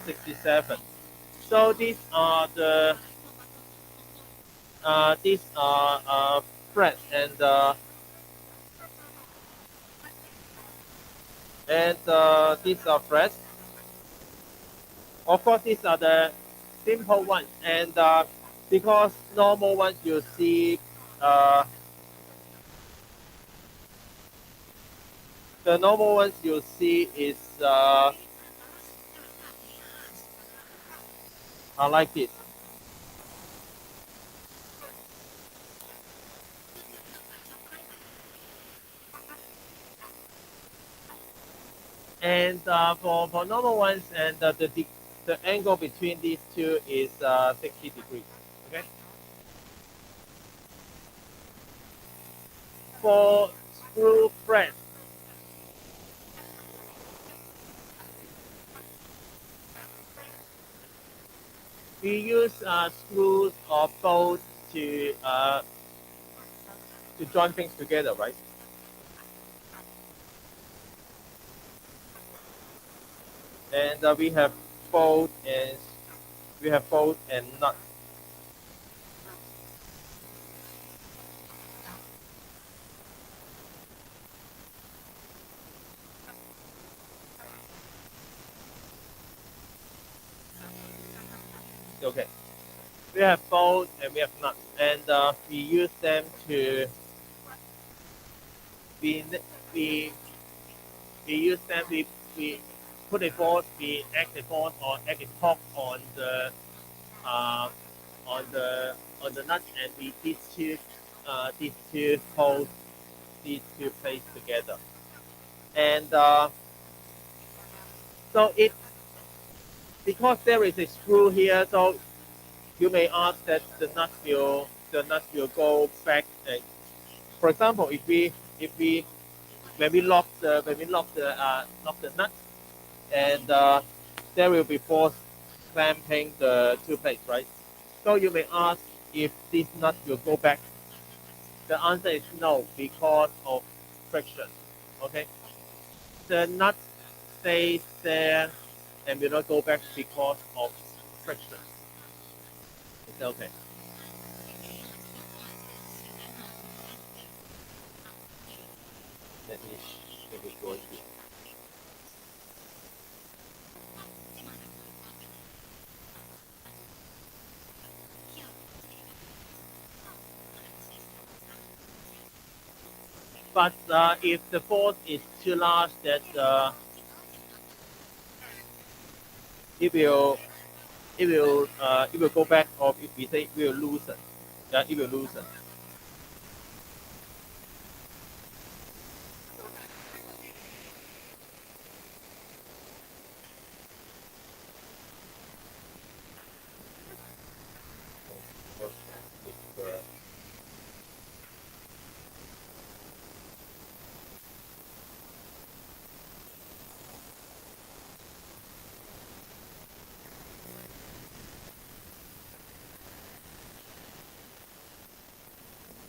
67. So these are the threads, and these are threads. Of course, these are the simple ones, and because normal ones you see, the normal ones you see is like this. And for normal ones, and the angle between these two is 60 degrees. Okay. For screw threads, we use screws or bolts to join things together, right? And we have bolt and nuts. Okay, we have bolt and we have nuts, and we use them to we we we use them we put a force, we act a force or act a torque uh, on the nuts, and we these two hold these two plates together, and so it because there is a screw here, so you may ask that the nut will go back. For example, if we when we lock the nut, and there will be force clamping the two plates, right? So you may ask if this nut will go back. The answer is no, because of friction. Okay, the nut stays there and will not go back because of friction. It's okay. Let me go here. But if the force is too large, that it will it will go back, or if we say it will loosen. Yeah, it will loosen.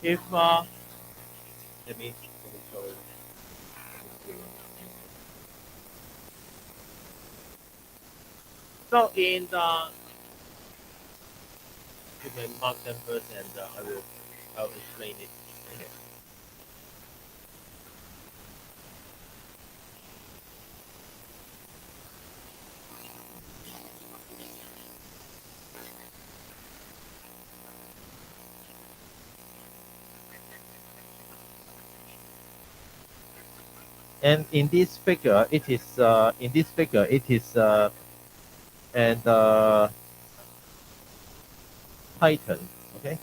If let me show you. So in the you can mark them first, and I'll explain it. Okay. And in this figure, it is and tighten. Okay.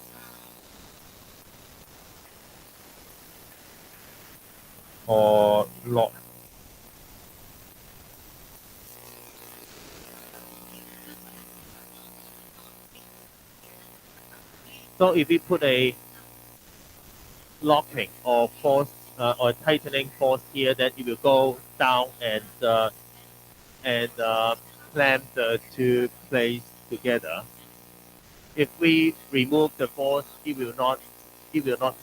Or lock. So if we put a locking or force or tightening force here, then it will go down and clamp the two plates together. If we remove the force, it will not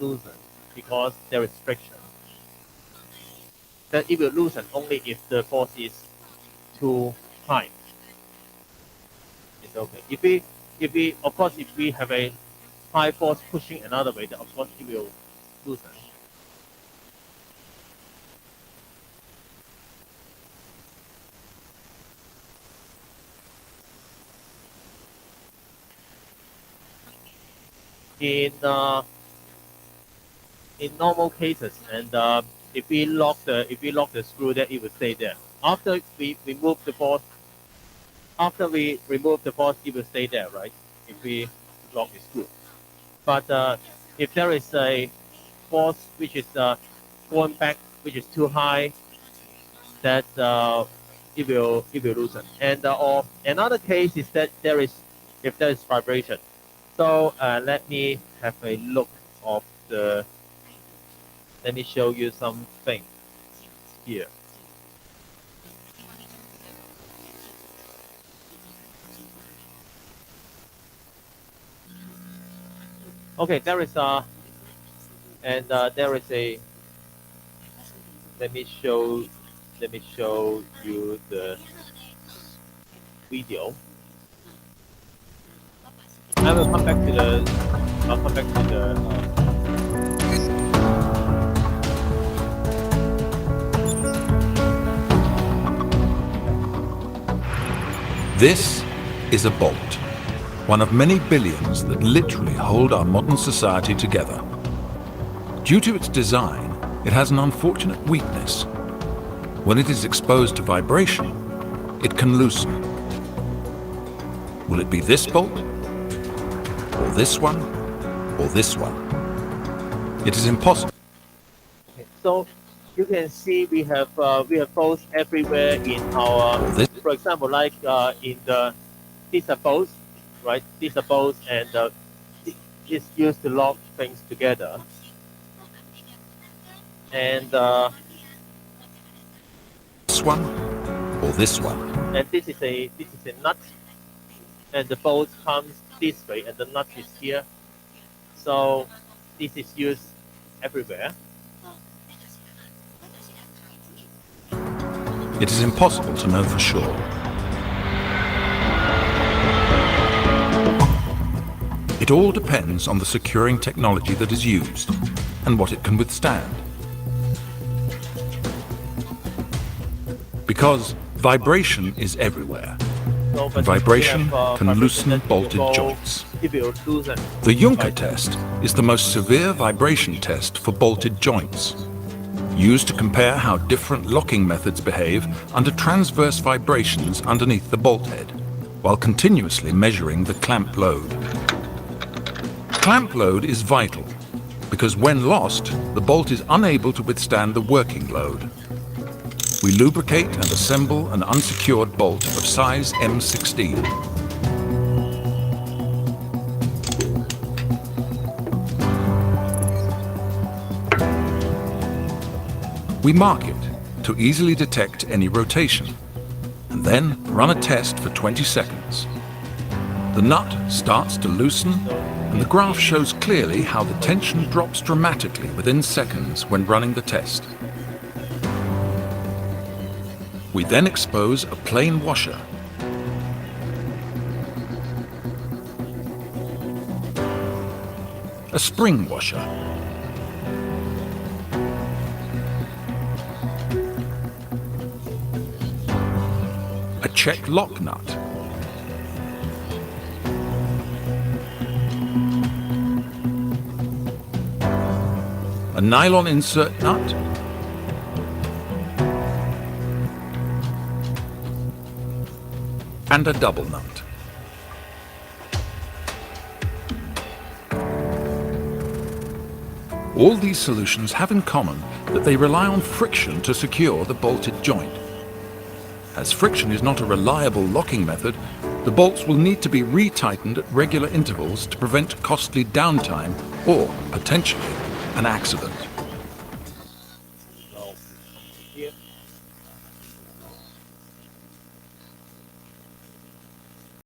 loosen because there is friction. Then it will loosen only if the force is too high. it's okay. If we of course if we have a high force pushing another way, then of course it will loosen. In normal cases, and if we lock the screw, then it will stay there. After we remove the force, it will stay there, right? If we lock the screw. But if there is a force which is going back, which is too high, that it will loosen. And or another case is that if there is vibration. So let me have a look of the. Let me show you something here. Okay, there is a let me show you the video. I will come back to the This is a bolt, one of many billions that literally hold our modern society together. Due to its design, it has an unfortunate weakness. When it is exposed to vibration, it can loosen. Will it be this bolt, or this one, or this one? It is impossible. Okay, so you can see we have bolts everywhere in our. For example, like in these are bolts, right? These are bolts, and it's used to lock things together. And this one, or this one. And this is a nut, and the bolt comes this way, and the nut is here. So this is used everywhere. It is impossible to know for sure. It all depends on the securing technology that is used and what it can withstand. Because vibration is everywhere. And vibration can loosen bolted joints. The Juncker test is the most severe vibration test for bolted joints, used to compare how different locking methods behave under transverse vibrations underneath the bolt head, while continuously measuring the clamp load. Clamp load is vital, because when lost, the bolt is unable to withstand the working load. We lubricate and assemble an unsecured bolt of size M16. We mark it to easily detect any rotation, and then run a test for 20 seconds. The nut starts to loosen, and the graph shows clearly how the tension drops dramatically within seconds when running the test. We then expose a plain washer. A spring washer. A check lock nut. A nylon insert nut. And a double nut. All these solutions have in common that they rely on friction to secure the bolted joint. As friction is not a reliable locking method, the bolts will need to be retightened at regular intervals to prevent costly downtime or, potentially, an accident.